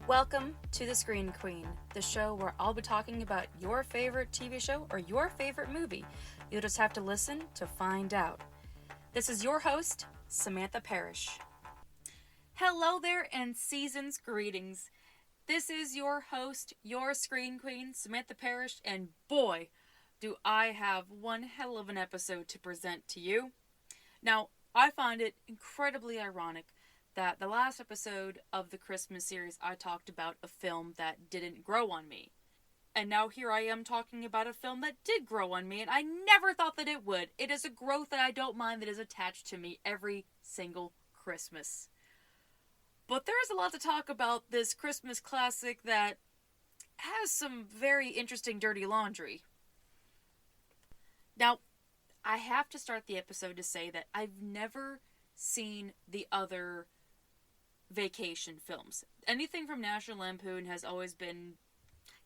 Welcome to The Screen Queen, the show where I'll be talking about your favorite TV show or your favorite movie. You'll just have to listen to find out. This is your host, Samantha Parrish. Hello there and season's greetings. This is your host, your Screen Queen, Samantha Parrish, and boy, do I have one hell of an episode to present to you. Now, I find it incredibly ironic that the last episode of the Christmas series I talked about a film that didn't grow on me. And now here I am talking about a film that did grow on me, and I never thought that it would. It is a growth that I don't mind that is attached to me every single Christmas. But there's a lot to talk about this Christmas classic that has some very interesting dirty laundry. Now, I have to start the episode to say that I've never seen the other vacation films. Anything from National Lampoon has always been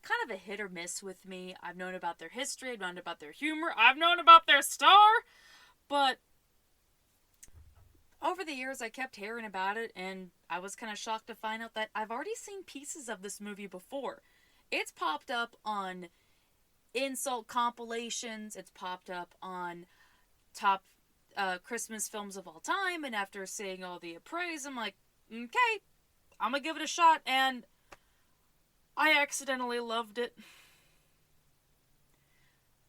kind of a hit or miss with me. I've known about their history, I've known about their humor, I've known about their star, but over the years I kept hearing about it, and I was kind of shocked to find out that I've already seen pieces of this movie before. It's popped up on insult compilations, it's popped up on top Christmas films of all time, and after seeing all the appraise, I'm like, okay, I'm gonna give it a shot, and I accidentally loved it.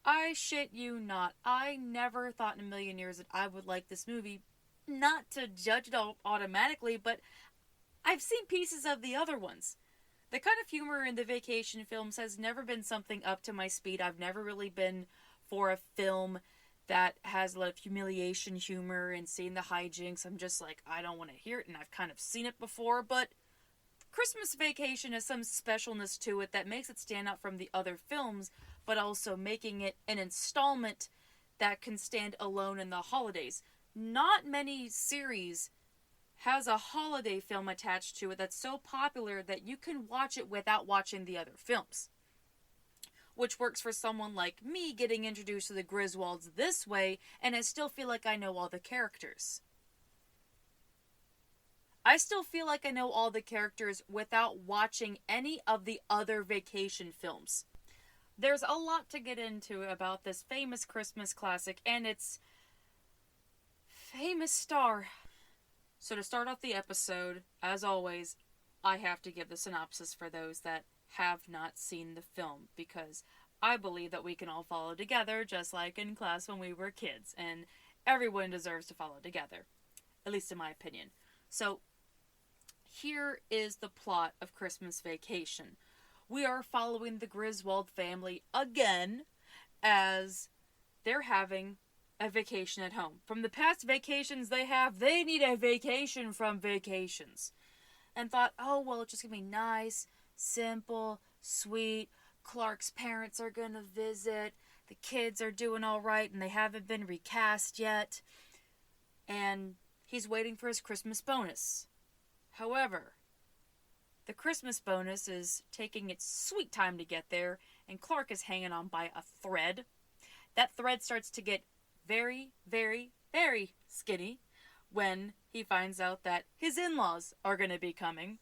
I shit you not. I never thought in a million years that I would like this movie. Not to judge it automatically, but I've seen pieces of the other ones. The kind of humor in the vacation films has never been something up to my speed. I've never really been for a film that has a lot of humiliation humor and seeing the hijinks. I'm just like, I don't want to hear it, and I've kind of seen it before, but Christmas Vacation has some specialness to it that makes it stand out from the other films, but also making it an installment that can stand alone in the holidays. Not many series has a holiday film attached to it that's so popular that you can watch it without watching the other films. Which works for someone like me getting introduced to the Griswolds this way, and I still feel like I know all the characters. I still feel like I know all the characters without watching any of the other vacation films. There's a lot to get into about this famous Christmas classic and its famous star. So to start off the episode, as always, I have to give the synopsis for those that have not seen the film, because I believe that we can all follow together just like in class when we were kids, and everyone deserves to follow together, at least in my opinion. So here is the plot of Christmas Vacation. We are following the Griswold family again as they're having a vacation at home. From the past vacations they need a vacation from vacations. And thought, oh, well, it's just going to be nice, simple, sweet. Clark's parents are going to visit. The kids are doing all right, and they haven't been recast yet. And he's waiting for his Christmas bonus. However, the Christmas bonus is taking its sweet time to get there, and Clark is hanging on by a thread. That thread starts to get very, very, very skinny when he finds out that his in-laws are going to be coming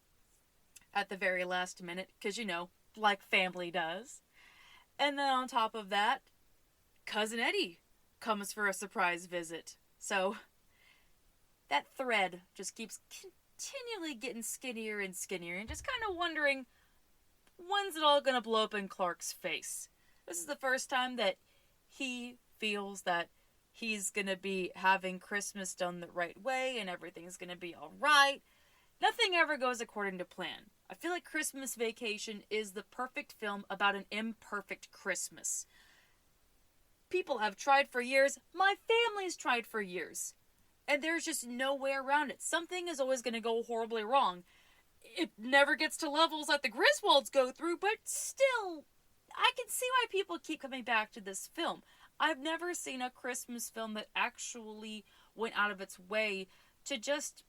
at the very last minute, because, like family does. And then on top of that, Cousin Eddie comes for a surprise visit. So that thread just keeps continually getting skinnier and skinnier, and just kind of wondering, when's it all going to blow up in Clark's face? This is the first time that he feels that he's going to be having Christmas done the right way and everything's going to be all right. Nothing ever goes according to plan. I feel like Christmas Vacation is the perfect film about an imperfect Christmas. People have tried for years. My family's tried for years. And there's just no way around it. Something is always going to go horribly wrong. It never gets to levels that the Griswolds go through, but still, I can see why people keep coming back to this film. I've never seen a Christmas film that actually went out of its way to just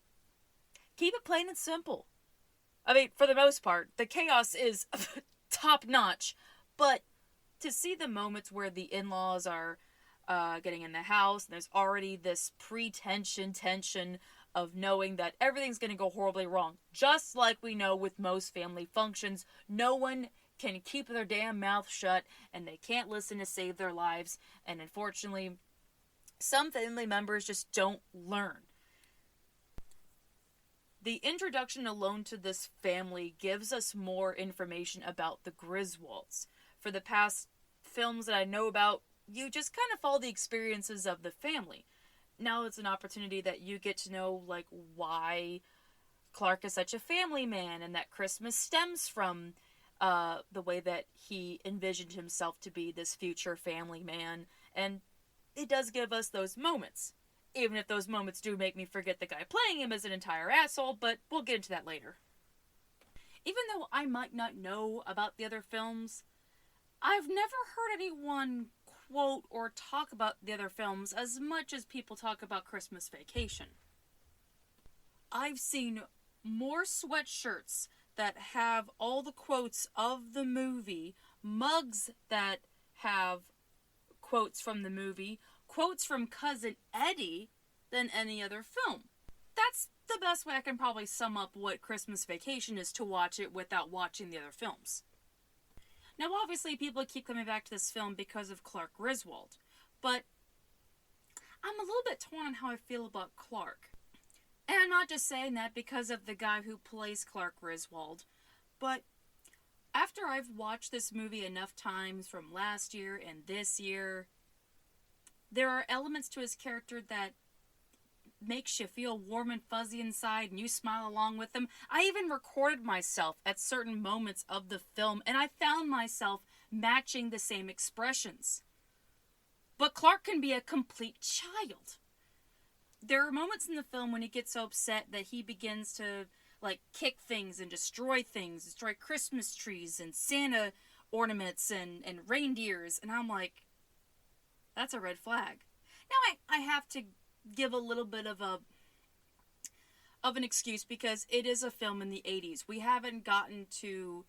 keep it plain and simple. I mean, for the most part, the chaos is top-notch, but to see the moments where the in-laws are getting in the house, and there's already this tension of knowing that everything's going to go horribly wrong. Just like we know with most family functions, no one can keep their damn mouth shut, and they can't listen to save their lives, and unfortunately, some family members just don't learn. The introduction alone to this family gives us more information about the Griswolds. For the past films that I know about, you just kind of follow the experiences of the family. Now it's an opportunity that you get to know, like, why Clark is such a family man, and that Christmas stems from the way that he envisioned himself to be this future family man. And it does give us those moments. Even if those moments do make me forget the guy playing him as an entire asshole, but we'll get into that later. Even though I might not know about the other films, I've never heard anyone quote or talk about the other films as much as people talk about Christmas Vacation. I've seen more sweatshirts that have all the quotes of the movie, mugs that have quotes from the movie, quotes from Cousin Eddie, than any other film. That's the best way I can probably sum up what Christmas Vacation is to watch it without watching the other films. Now, obviously, people keep coming back to this film because of Clark Griswold, but I'm a little bit torn on how I feel about Clark. And I'm not just saying that because of the guy who plays Clark Griswold, but after I've watched this movie enough times from last year and this year, there are elements to his character that makes you feel warm and fuzzy inside, and you smile along with him. I even recorded myself at certain moments of the film, and I found myself matching the same expressions. But Clark can be a complete child. There are moments in the film when he gets so upset that he begins to, like, kick things and destroy things, destroy Christmas trees and Santa ornaments and reindeers, and I'm like, that's a red flag. Now, I have to give a little bit of an excuse because it is a film in the 80s. We haven't gotten to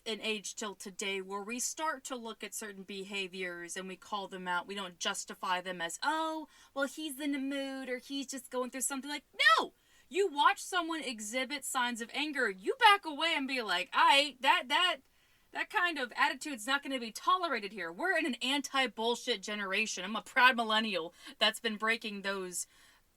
an age till today where we start to look at certain behaviors and we call them out. We don't justify them as, oh, well, he's in a mood or he's just going through something. Like, no! You watch someone exhibit signs of anger, you back away and be like, that kind of attitude's not going to be tolerated here. We're in an anti-bullshit generation. I'm a proud millennial that's been breaking those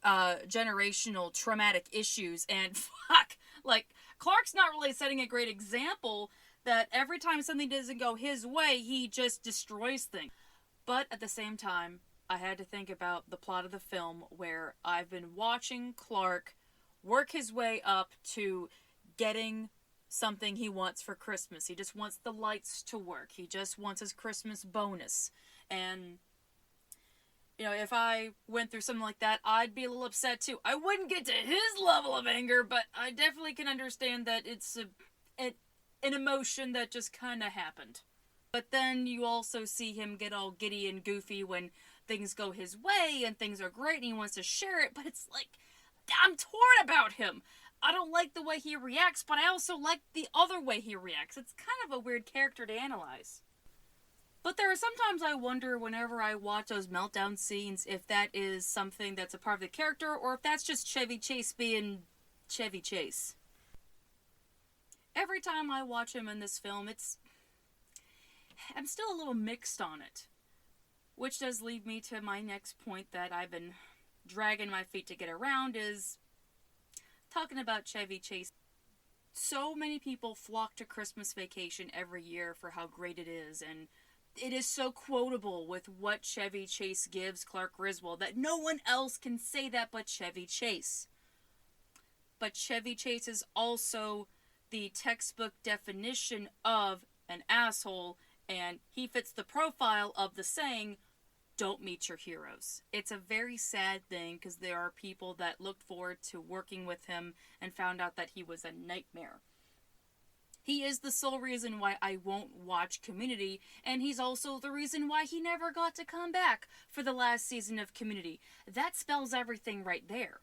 generational traumatic issues. And fuck, like, Clark's not really setting a great example that every time something doesn't go his way, he just destroys things. But at the same time, I had to think about the plot of the film where I've been watching Clark work his way up to getting something he wants for Christmas. He just wants the lights to work. He just wants his Christmas bonus. And, you know, if I went through something like that, I'd be a little upset too. I wouldn't get to his level of anger, but I definitely can understand that it's an emotion that just kind of happened. But then you also see him get all giddy and goofy when things go his way and things are great and he wants to share it, but it's like, I'm torn about him. I don't like the way he reacts, but I also like the other way he reacts. It's kind of a weird character to analyze. But there are sometimes I wonder whenever I watch those meltdown scenes if that is something that's a part of the character or if that's just Chevy Chase being Chevy Chase. Every time I watch him in this film, I'm still a little mixed on it. Which does lead me to my next point that I've been dragging my feet to get around is talking about Chevy Chase. So many people flock to Christmas Vacation every year for how great it is, and it is so quotable with what Chevy Chase gives Clark Griswold that no one else can say that but Chevy Chase. But Chevy Chase is also the textbook definition of an asshole, and he fits the profile of the saying, don't meet your heroes. It's a very sad thing because there are people that looked forward to working with him and found out that he was a nightmare. He is the sole reason why I won't watch Community, and he's also the reason why he never got to come back for the last season of Community. That spells everything right there.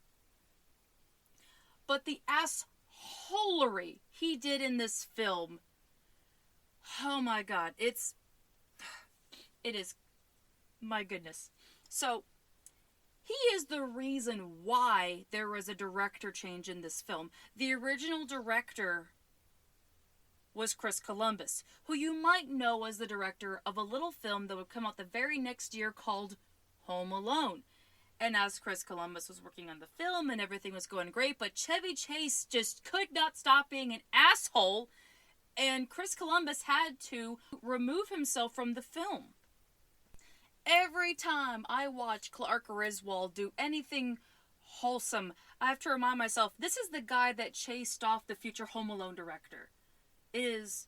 But the assholery he did in this film, oh my god, it is, my goodness. So, He is the reason why there was a director change in this film. The original director was Chris Columbus, who you might know as the director of a little film that would come out the very next year called Home Alone. And as Chris Columbus was working on the film and everything was going great, but Chevy Chase just could not stop being an asshole, and Chris Columbus had to remove himself from the film. Every time I watch Clark Griswold do anything wholesome, I have to remind myself, this is the guy that chased off the future Home Alone director. It's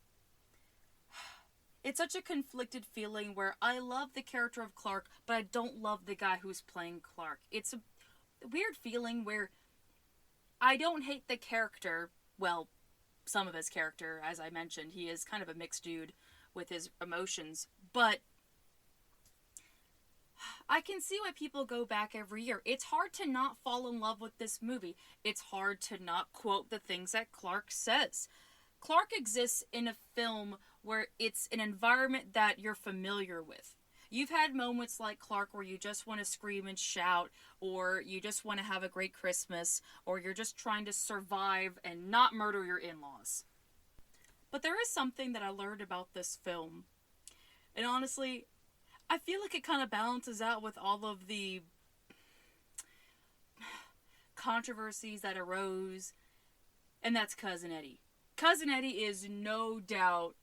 such a conflicted feeling where I love the character of Clark, but I don't love the guy who's playing Clark. It's a weird feeling where I don't hate the character, well, some of his character, as I mentioned, he is kind of a mixed dude with his emotions, but I can see why people go back every year. It's hard to not fall in love with this movie. It's hard to not quote the things that Clark says. Clark exists in a film where it's an environment that you're familiar with. You've had moments like Clark where you just want to scream and shout, or you just want to have a great Christmas, or you're just trying to survive and not murder your in-laws. But there is something that I learned about this film. And honestly, I feel like it kind of balances out with all of the controversies that arose, and that's Cousin Eddie. Cousin Eddie is no doubt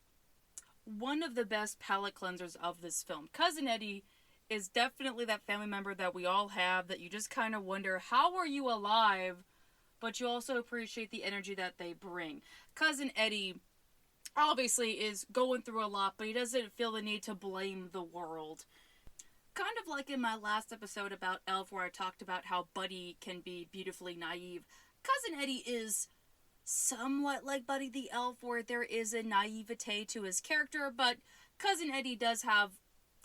one of the best palate cleansers of this film. Cousin Eddie is definitely that family member that we all have that you just kind of wonder, how are you alive? But you also appreciate the energy that they bring. Cousin Eddie obviously is going through a lot, but he doesn't feel the need to blame the world. Kind of like in my last episode about Elf, where I talked about how Buddy can be beautifully naive. Cousin Eddie is somewhat like Buddy the Elf, where there is a naivete to his character, but Cousin Eddie does have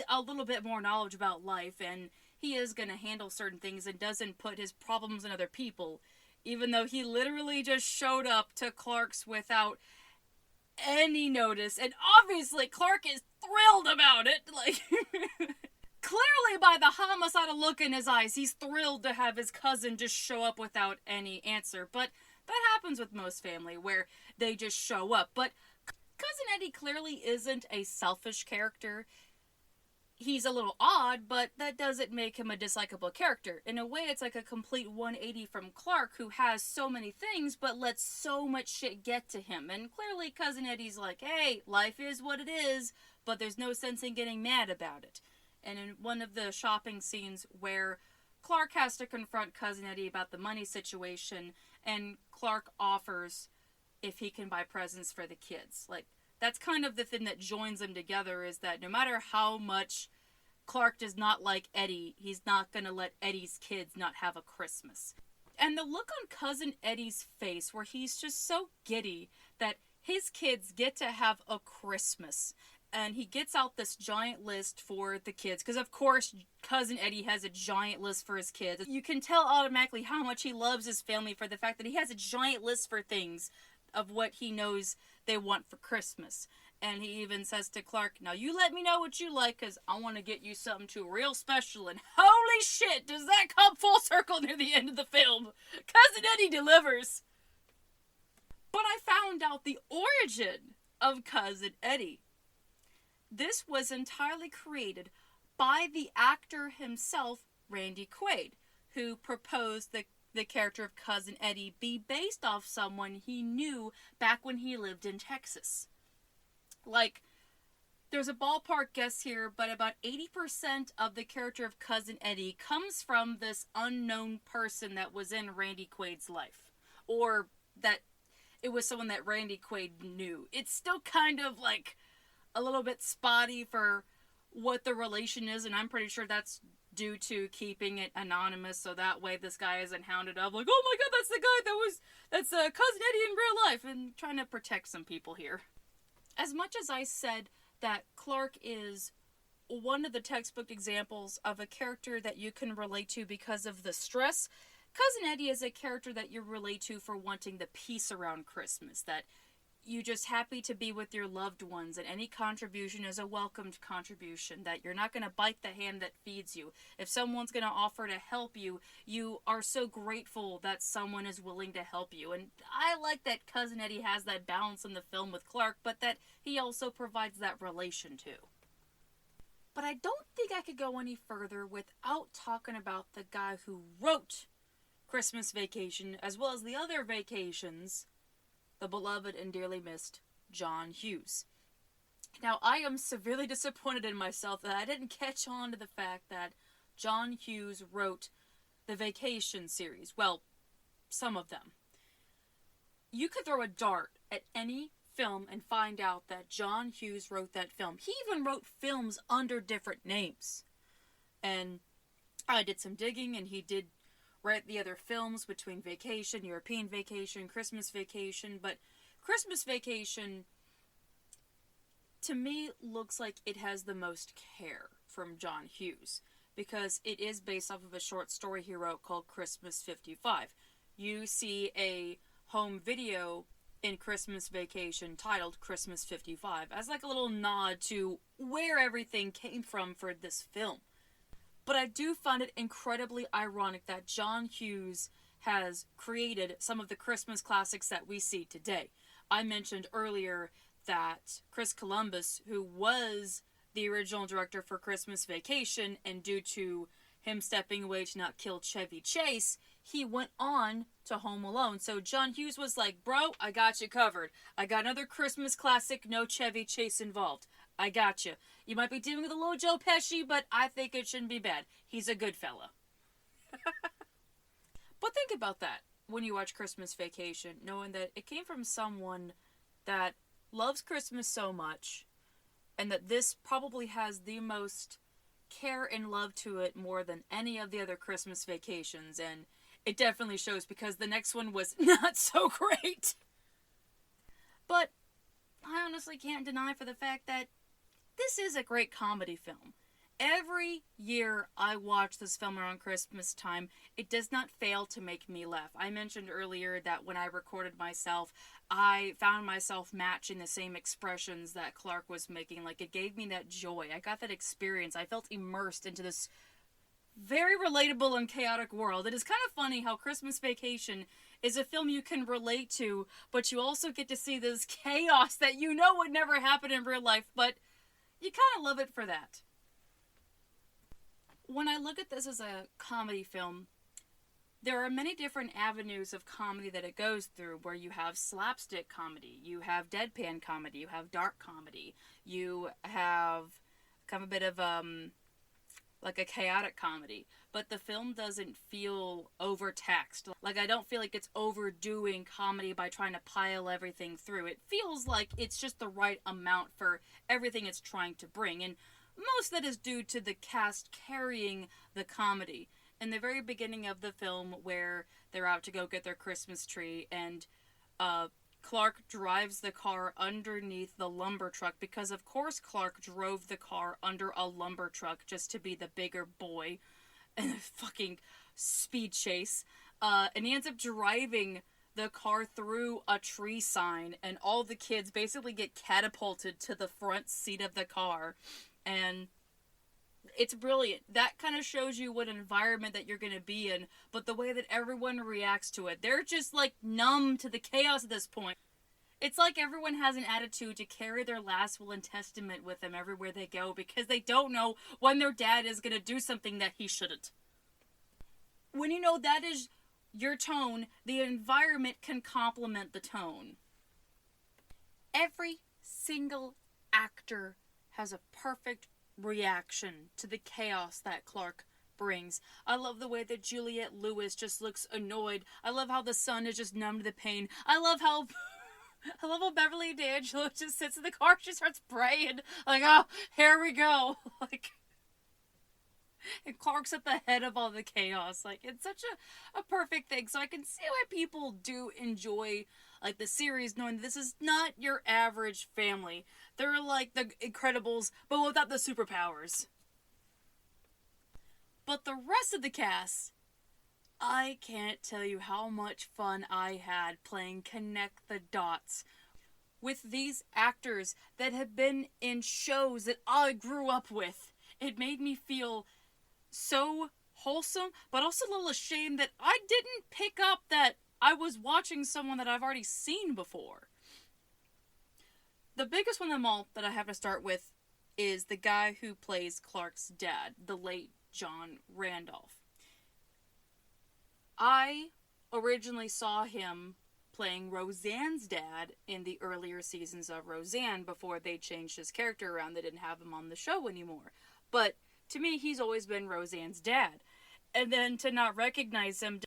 a little bit more knowledge about life, and he is going to handle certain things and doesn't put his problems on other people, even though he literally just showed up to Clark's without any notice, and obviously Clark is thrilled about it. Like, clearly by the homicidal look in his eyes, he's thrilled to have his cousin just show up without any answer, but that happens with most family, where they just show up. But Cousin Eddie clearly isn't a selfish character. He's a little odd, but that doesn't make him a dislikable character. In a way, it's like a complete 180 from Clark, who has so many things, but lets so much shit get to him. And clearly, Cousin Eddie's like, hey, life is what it is, but there's no sense in getting mad about it. And in one of the shopping scenes where Clark has to confront Cousin Eddie about the money situation, and Clark offers if he can buy presents for the kids. Like, that's kind of the thing that joins them together, is that no matter how much Clark does not like Eddie, he's not going to let Eddie's kids not have a Christmas. And the look on Cousin Eddie's face, where he's just so giddy that his kids get to have a Christmas. And he gets out this giant list for the kids, because of course Cousin Eddie has a giant list for his kids. You can tell automatically how much he loves his family for the fact that he has a giant list for things of what he knows they want for Christmas. And he even says to Clark, now you let me know what you like, because I want to get you something too real special. And holy shit, does that come full circle near the end of the film. Cousin Eddie delivers. But I found out the origin of Cousin Eddie. This was entirely created by the actor himself, Randy Quaid, who proposed the character of Cousin Eddie be based off someone he knew back when he lived in Texas. Like, there's a ballpark guess here, but about 80% of the character of Cousin Eddie comes from this unknown person that was in Randy Quaid's life. Or that it was someone that Randy Quaid knew. It's still kind of like a little bit spotty for what the relation is, and I'm pretty sure that's due to keeping it anonymous, so that way this guy isn't hounded up like, oh my god, that's the guy that's Cousin Eddie in real life, and trying to protect some people here. As much as I said that Clark is one of the textbook examples of a character that you can relate to because of the stress, Cousin Eddie is a character that you relate to for wanting the peace around Christmas, that you just happy to be with your loved ones, and any contribution is a welcomed contribution, that you're not going to bite the hand that feeds you. If someone's going to offer to help you, you are so grateful that someone is willing to help you. And I like that Cousin Eddie has that balance in the film with Clark, but that he also provides that relation too. But I don't think I could go any further without talking about the guy who wrote Christmas Vacation, as well as the other vacations, the beloved and dearly missed John Hughes. Now, I am severely disappointed in myself that I didn't catch on to the fact that John Hughes wrote the Vacation series. Well, some of them. You could throw a dart at any film and find out that John Hughes wrote that film. He even wrote films under different names. And I did some digging, and he did write the other films between Vacation, European Vacation, Christmas Vacation, but Christmas Vacation, to me, looks like it has the most care from John Hughes, because it is based off of a short story he wrote called Christmas 55. You see a home video in Christmas Vacation titled Christmas 55 as like a little nod to where everything came from for this film. But I do find it incredibly ironic that John Hughes has created some of the Christmas classics that we see today. I mentioned earlier that Chris Columbus, who was the original director for Christmas Vacation, and due to him stepping away to not kill Chevy Chase, he went on to Home Alone. So John Hughes was like, bro, I got you covered. I got another Christmas classic, no Chevy Chase involved. I got you. You might be dealing with a little Joe Pesci, but I think it shouldn't be bad. He's a good fella. But think about that when you watch Christmas Vacation, knowing that it came from someone that loves Christmas so much, and that this probably has the most care and love to it more than any of the other Christmas Vacations, and it definitely shows because the next one was not so great. But I honestly can't deny for the fact that this is a great comedy film. Every year I watch this film around Christmas time, it does not fail to make me laugh. I mentioned earlier that when I recorded myself, I found myself matching the same expressions that Clark was making. Like, it gave me that joy. I got that experience. I felt immersed into this very relatable and chaotic world. It is kind of funny how Christmas Vacation is a film you can relate to, but you also get to see this chaos that you know would never happen in real life, but you kind of love it for that. When I look at this as a comedy film, there are many different avenues of comedy that it goes through, where you have slapstick comedy, you have deadpan comedy, you have dark comedy, you have kind of a bit of like a chaotic comedy, but the film doesn't feel overtaxed. Like, I don't feel like it's overdoing comedy by trying to pile everything through. It feels like it's just the right amount for everything it's trying to bring, and most of that is due to the cast carrying the comedy. In the very beginning of the film, where they're out to go get their Christmas tree, and Clark drives the car underneath the lumber truck, because of course Clark drove the car under a lumber truck just to be the bigger boy in a fucking speed chase. And he ends up driving the car through a tree sign, and all the kids basically get catapulted to the front seat of the car. And it's brilliant. That kind of shows you what environment that you're going to be in, but the way that everyone reacts to it, they're just like numb to the chaos at this point. It's like everyone has an attitude to carry their last will and testament with them everywhere they go, because they don't know when their dad is going to do something that he shouldn't. When you know that is your tone, the environment can complement the tone. Every single actor has a perfect reaction to the chaos that Clark brings. I love the way that Juliette Lewis just looks annoyed. I love how the son is just numb to the pain. I love how Beverly D'Angelo just sits in the car, she starts praying. Like, oh, here we go. Like, and Clark's at the head of all the chaos. Like, it's such a perfect thing. So I can see why people do enjoy, like, the series, knowing this is not your average family. They're like the Incredibles, but without the superpowers. But the rest of the cast, I can't tell you how much fun I had playing Connect the Dots with these actors that have been in shows that I grew up with. It made me feel so wholesome, but also a little ashamed that I didn't pick up that I was watching someone that I've already seen before. The biggest one of them all that I have to start with is the guy who plays Clark's dad, the late John Randolph. I originally saw him playing Roseanne's dad in the earlier seasons of Roseanne before they changed his character around. They didn't have him on the show anymore. But to me, he's always been Roseanne's dad. And then to not recognize him,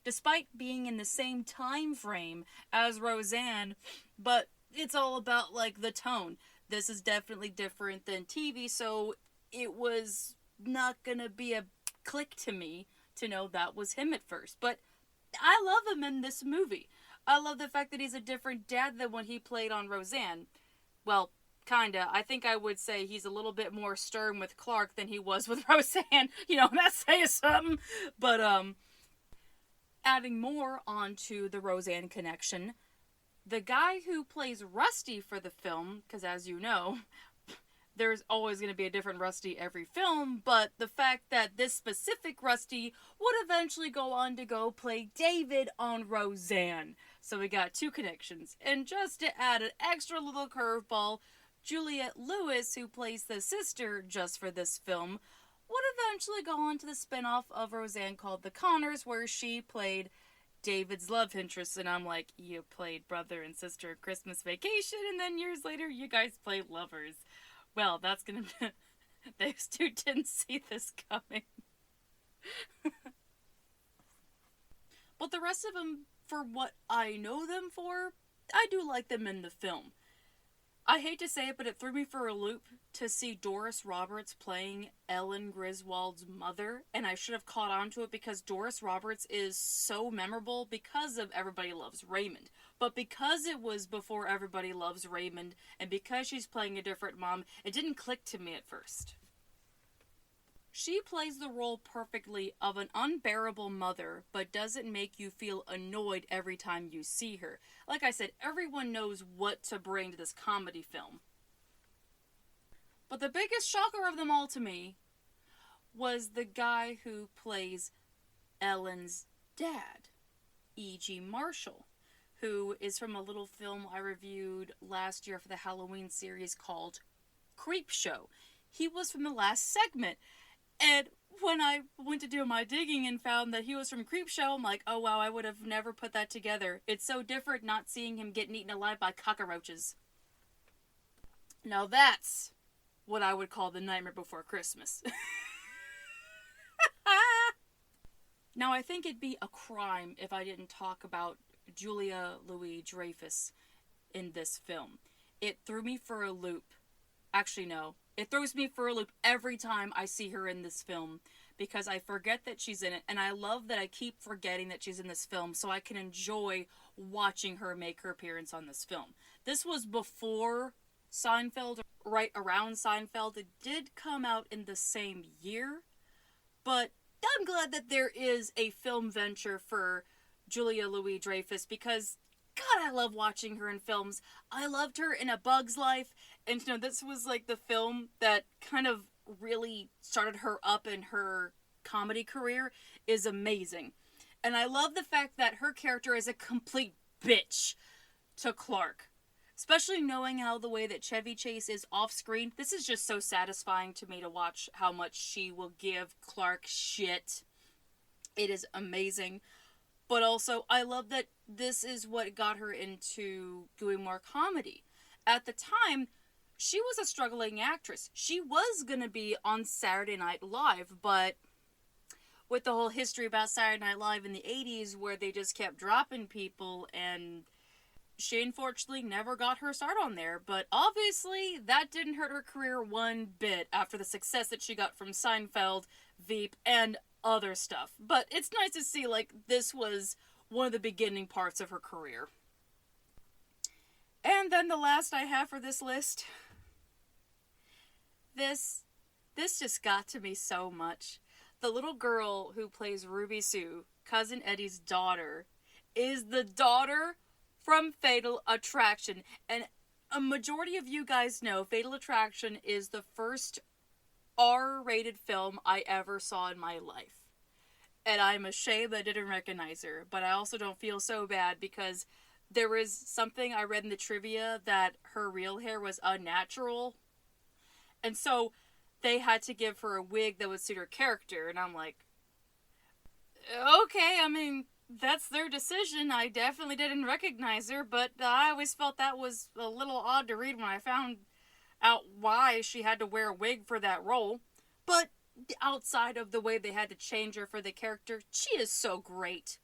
despite being in the same time frame as Roseanne, but it's all about, like, the tone. This is definitely different than TV, so it was not gonna be a click to me to know that was him at first. But I love him in this movie. I love the fact that he's a different dad than when he played on Roseanne. Well, kinda. I think I would say he's a little bit more stern with Clark than he was with Roseanne. You know, that's saying something. But, adding more onto the Roseanne connection, the guy who plays Rusty for the film, because as you know, there's always going to be a different Rusty every film, but the fact that this specific Rusty would eventually go on to go play David on Roseanne. So we got two connections. And just to add an extra little curveball, Juliette Lewis, who plays the sister just for this film, would eventually go on to the spinoff of Roseanne called The Connors, where she played David's love interest. And I'm like, you played brother and sister Christmas Vacation, and then years later you guys played lovers. Well, that's gonna be... Those two didn't see this coming. But the rest of them, for what I know them for, I do like them in the film. I hate to say it, but it threw me for a loop to see Doris Roberts playing Ellen Griswold's mother, and I should have caught on to it because Doris Roberts is so memorable because of Everybody Loves Raymond. But because it was before Everybody Loves Raymond, and because she's playing a different mom, it didn't click to me at first. She plays the role perfectly of an unbearable mother, but doesn't make you feel annoyed every time you see her. Like I said, everyone knows what to bring to this comedy film. But the biggest shocker of them all to me was the guy who plays Ellen's dad, E.G. Marshall, who is from a little film I reviewed last year for the Halloween series called Creepshow. He was from the last segment. And when I went to do my digging and found that he was from Creepshow, I'm like, oh wow, I would have never put that together. It's so different not seeing him getting eaten alive by cockroaches. Now that's what I would call the Nightmare Before Christmas. Now I think it'd be a crime if I didn't talk about Julia Louis-Dreyfus in this film. It threw me for a loop. Actually, no. It throws me for a loop every time I see her in this film because I forget that she's in it, and I love that I keep forgetting that she's in this film so I can enjoy watching her make her appearance on this film. This was before Seinfeld, right around Seinfeld. It did come out in the same year, but I'm glad that there is a film venture for Julia Louis-Dreyfus because God, I love watching her in films. I loved her in A Bug's Life. And, you know, this was, like, the film that kind of really started her up in her comedy career. Is amazing. And I love the fact that her character is a complete bitch to Clark. Especially knowing how the way that Chevy Chase is off-screen. This is just so satisfying to me to watch how much she will give Clark shit. It is amazing. But also, I love that this is what got her into doing more comedy. At the time, she was a struggling actress. She was going to be on Saturday Night Live, but with the whole history about Saturday Night Live in the 80s where they just kept dropping people, and she unfortunately never got her start on there. But obviously, that didn't hurt her career one bit after the success that she got from Seinfeld, Veep, and other stuff. But it's nice to see, like, this was one of the beginning parts of her career. And then the last I have for this list. This just got to me so much. The little girl who plays Ruby Sue, Cousin Eddie's daughter, is the daughter from Fatal Attraction. And a majority of you guys know Fatal Attraction is the first R-rated film I ever saw in my life. And I'm ashamed I didn't recognize her, but I also don't feel so bad because there was something I read in the trivia that her real hair was unnatural. And so they had to give her a wig that would suit her character, and I'm like, okay, I mean, that's their decision. I definitely didn't recognize her, but I always felt that was a little odd to read when I found out why she had to wear a wig for that role. But outside of the way they had to change her for the character, she is so great.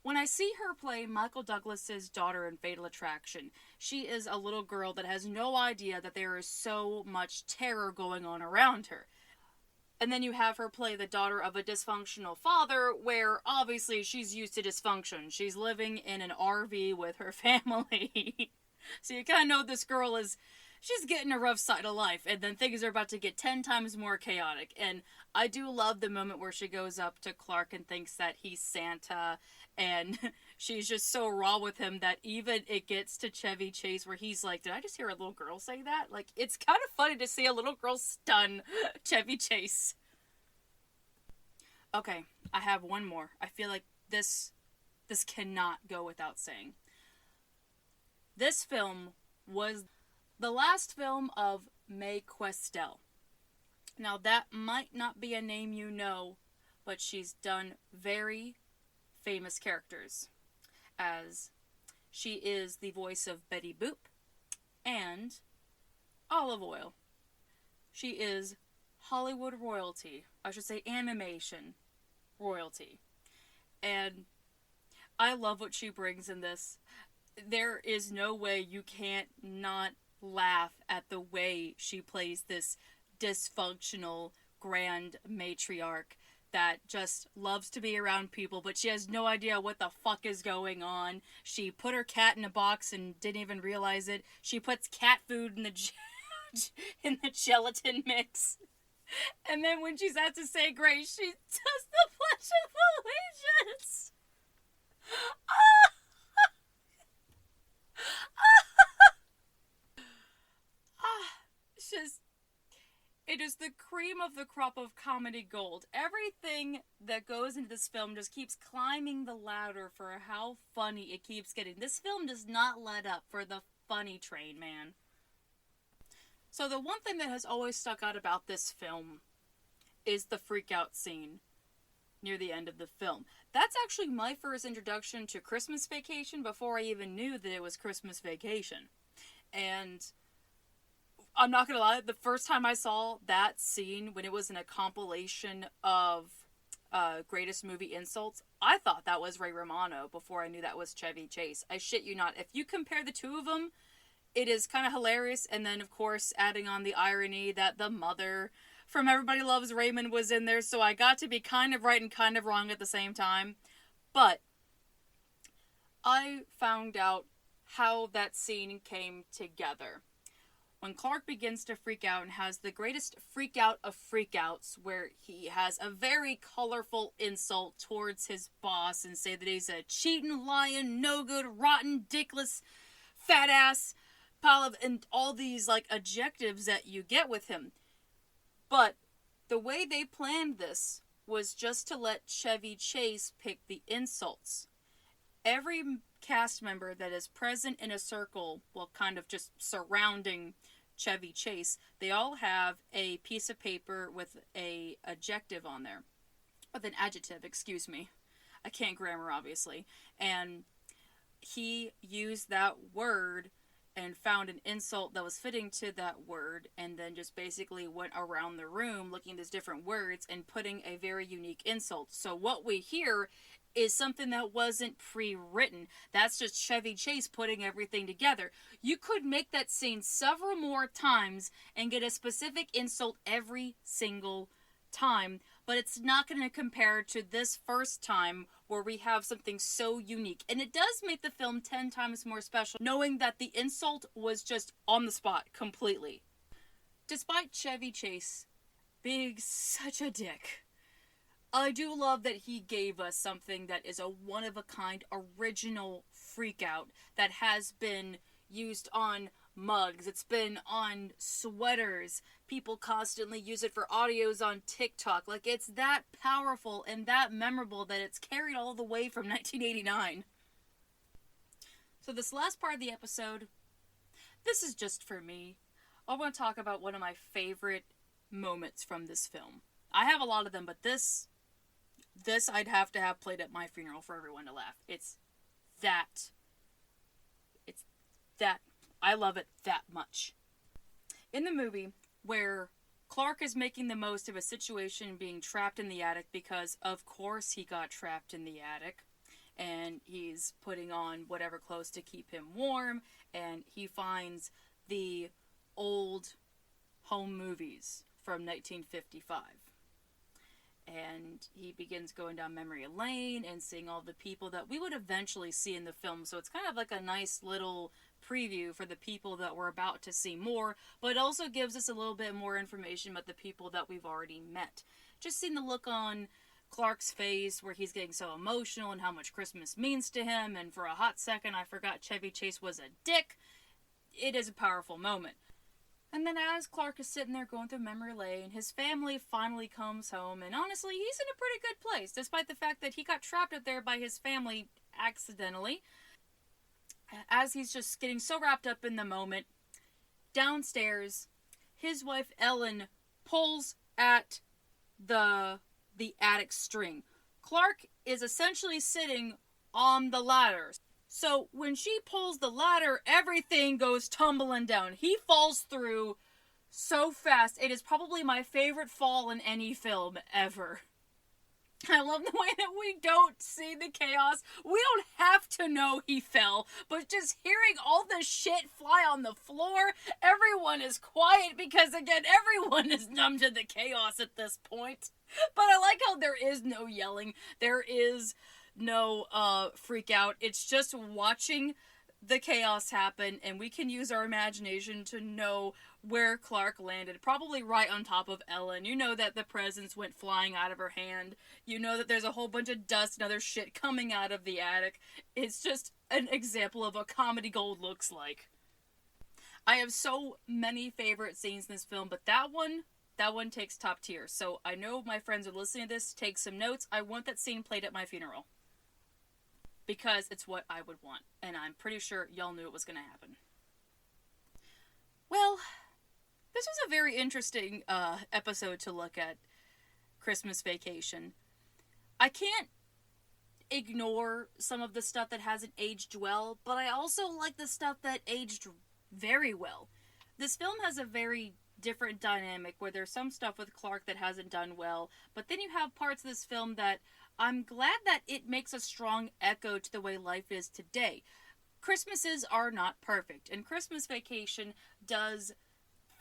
When I see her play Michael Douglas's daughter in Fatal Attraction, she is a little girl that has no idea that there is so much terror going on around her. And then you have her play the daughter of a dysfunctional father, where obviously she's used to dysfunction. She's living in an RV with her family. So you kind of know this girl she's getting a rough side of life, and then things are about to get 10 times more chaotic. And I do love the moment where she goes up to Clark and thinks that he's Santa, and she's just so raw with him that even it gets to Chevy Chase where he's like, did I just hear a little girl say that? Like, it's kind of funny to see a little girl stun Chevy Chase. Okay, I have one more. I feel like this cannot go without saying. This film was the last film of Mae Questel. Now, that might not be a name you know, but she's done very famous characters, as she is the voice of Betty Boop and Olive Oyl. She is Hollywood royalty. I should say animation royalty. And I love what she brings in this. There is no way you can't not laugh at the way she plays this dysfunctional grand matriarch that just loves to be around people, but she has no idea what the fuck is going on. She put her cat in a box and didn't even realize it. She puts cat food in the gelatin mix. And then when she's asked to say grace, she does the Pledge of Allegiance. It is the cream of the crop of comedy gold. Everything that goes into this film just keeps climbing the ladder for how funny it keeps getting. This film does not let up for the funny train, man. So the one thing that has always stuck out about this film is the freak out scene near the end of the film. That's actually my first introduction to Christmas Vacation before I even knew that it was Christmas Vacation. And I'm not gonna lie, the first time I saw that scene when it was in a compilation of greatest movie insults, I thought that was Ray Romano before I knew that was Chevy Chase. I shit you not. If you compare the two of them, it is kind of hilarious. And then, of course, adding on the irony that the mother from Everybody Loves Raymond was in there, so I got to be kind of right and kind of wrong at the same time. But I found out how that scene came together. When Clark begins to freak out and has the greatest freak out of freakouts, where he has a very colorful insult towards his boss and say that he's a cheating, lying, no good, rotten, dickless, fat ass pile of, and all these like adjectives that you get with him. But the way they planned this was just to let Chevy Chase pick the insults. Every cast member that is present in a circle, well, kind of just surrounding Chevy Chase, they all have a piece of paper with a adjective on there. With an adjective, excuse me. I can't grammar, obviously. And he used that word and found an insult that was fitting to that word, and then just basically went around the room looking at these different words and putting a very unique insult. So what we hear is something that wasn't pre-written. That's just Chevy Chase putting everything together. You could make that scene several more times and get a specific insult every single time, but it's not going to compare to this first time where we have something so unique. And it does make the film 10 times more special, knowing that the insult was just on the spot completely. Despite Chevy Chase being such a dick, I do love that he gave us something that is a one-of-a-kind original freakout that has been used on mugs. It's been on sweaters. People constantly use it for audios on TikTok. Like, it's that powerful and that memorable that it's carried all the way from 1989. So this last part of the episode, this is just for me. I want to talk about one of my favorite moments from this film. I have a lot of them, but this I'd have to have played at my funeral for everyone to laugh. It's that. I love it that much. In the movie, where Clark is making the most of a situation being trapped in the attic because, of course, he got trapped in the attic, and he's putting on whatever clothes to keep him warm, and he finds the old home movies from 1955. And he begins going down memory lane and seeing all the people that we would eventually see in the film. So it's kind of like a nice little preview for the people that we're about to see more, but it also gives us a little bit more information about the people that we've already met. Just seeing the look on Clark's face where he's getting so emotional and how much Christmas means to him, and for a hot second I forgot Chevy Chase was a dick. It is a powerful moment. And then as Clark is sitting there going through memory lane, his family finally comes home, and honestly, he's in a pretty good place, despite the fact that he got trapped up there by his family accidentally. As he's just getting so wrapped up in the moment, downstairs, his wife Ellen pulls at the attic string. Clark is essentially sitting on the ladder. So when she pulls the ladder, everything goes tumbling down. He falls through so fast. It is probably my favorite fall in any film ever. I love the way that we don't see the chaos. We don't have to know he fell, but just hearing all the shit fly on the floor, everyone is quiet because, again, everyone is numb to the chaos at this point. But I like how there is no yelling. There is no freak out. It's just watching the chaos happen, and we can use our imagination to know where Clark landed. Probably right on top of Ellen. You know that the presents went flying out of her hand. You know that there's a whole bunch of dust and other shit coming out of the attic. It's just an example of what comedy gold looks like. I have so many favorite scenes in this film, but that one takes top tier. So I know my friends are listening to this. Take some notes. I want that scene played at my funeral, because it's what I would want, and I'm pretty sure y'all knew it was going to happen. Well, this was a very interesting episode to look at, Christmas Vacation. I can't ignore some of the stuff that hasn't aged well, but I also like the stuff that aged very well. This film has a very different dynamic where there's some stuff with Clark that hasn't done well, but then you have parts of this film that I'm glad that it makes a strong echo to the way life is today. Christmases are not perfect, and Christmas Vacation does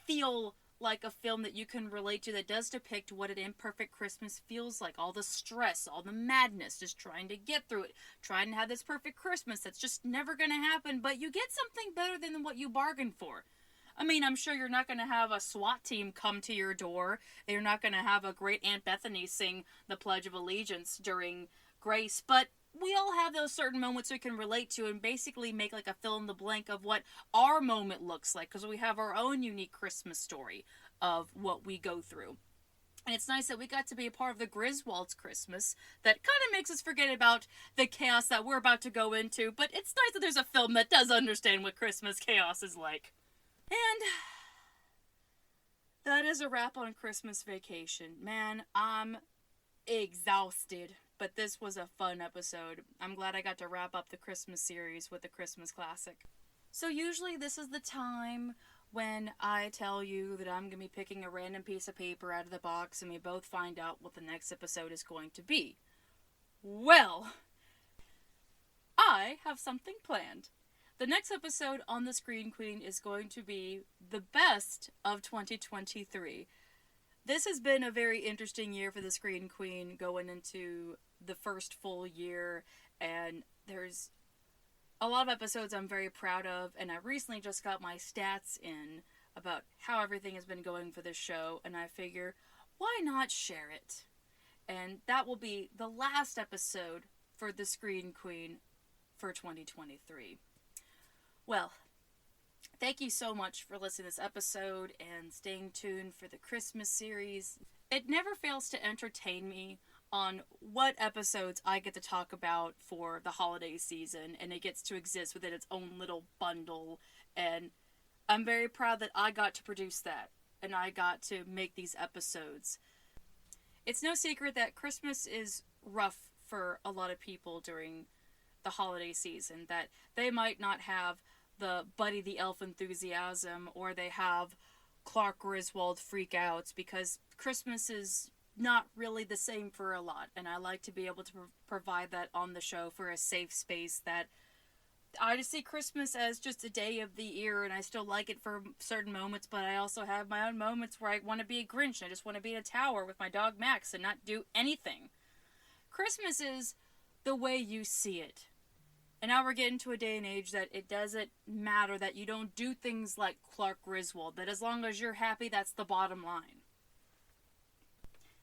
feel like a film that you can relate to, that does depict what an imperfect Christmas feels like. All the stress, all the madness, just trying to get through it, trying to have this perfect Christmas that's just never going to happen, but you get something better than what you bargained for. I mean, I'm sure you're not going to have a SWAT team come to your door. You're not going to have a great Aunt Bethany sing the Pledge of Allegiance during Grace, but we all have those certain moments we can relate to and basically make like a fill in the blank of what our moment looks like, because we have our own unique Christmas story of what we go through. And it's nice that we got to be a part of the Griswolds Christmas that kind of makes us forget about the chaos that we're about to go into, but it's nice that there's a film that does understand what Christmas chaos is like. And that is a wrap on Christmas Vacation. Man, I'm exhausted, but this was a fun episode. I'm glad I got to wrap up the Christmas series with the Christmas classic. So usually this is the time when I tell you that I'm going to be picking a random piece of paper out of the box and we both find out what the next episode is going to be. Well, I have something planned. The next episode on the Screen Queen is going to be the best of 2023. This has been a very interesting year for the Screen Queen, going into the first full year, and there's a lot of episodes I'm very proud of, and I recently just got my stats in about how everything has been going for this show, and I figure, why not share it? And that will be the last episode for the Screen Queen for 2023. Well, Thank you so much for listening to this episode and staying tuned for the Christmas series. It never fails to entertain me on what episodes I get to talk about for the holiday season, and it gets to exist within its own little bundle, and I'm very proud that I got to produce that, and I got to make these episodes. It's no secret that Christmas is rough for a lot of people during the holiday season, that they might not have the Buddy the Elf enthusiasm, or they have Clark Griswold freakouts, because Christmas is not really the same for a lot, and I like to be able to provide that on the show for a safe space that I just see Christmas as just a day of the year, and I still like it for certain moments, but I also have my own moments where I want to be a Grinch, and I just want to be in a tower with my dog Max and not do anything. Christmas is the way you see it. And now we're getting to a day and age that it doesn't matter that you don't do things like Clark Griswold, that as long as you're happy, that's the bottom line.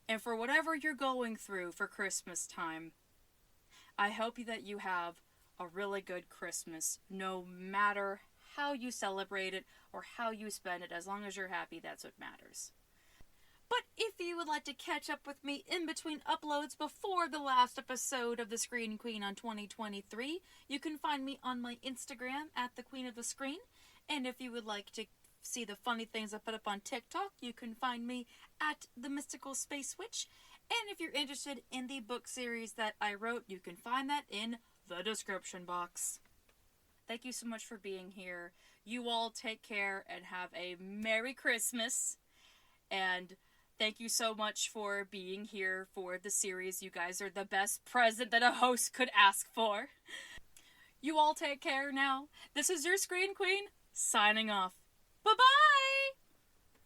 And for whatever you're going through for Christmas time, I hope that you have a really good Christmas, no matter how you celebrate it or how you spend it. As long as you're happy, that's what matters. But if you would like to catch up with me in between uploads before the last episode of The Screen Queen on 2023, you can find me on my Instagram at The Queen of the Screen. And if you would like to see the funny things I put up on TikTok, you can find me at The Mystical Space Witch. And if you're interested in the book series that I wrote, you can find that in the description box. Thank you so much for being here. You all take care and have a Merry Christmas. And thank you so much for being here for the series. You guys are the best present that a host could ask for. You all take care now. This is your Screen Queen, signing off. Bye-bye!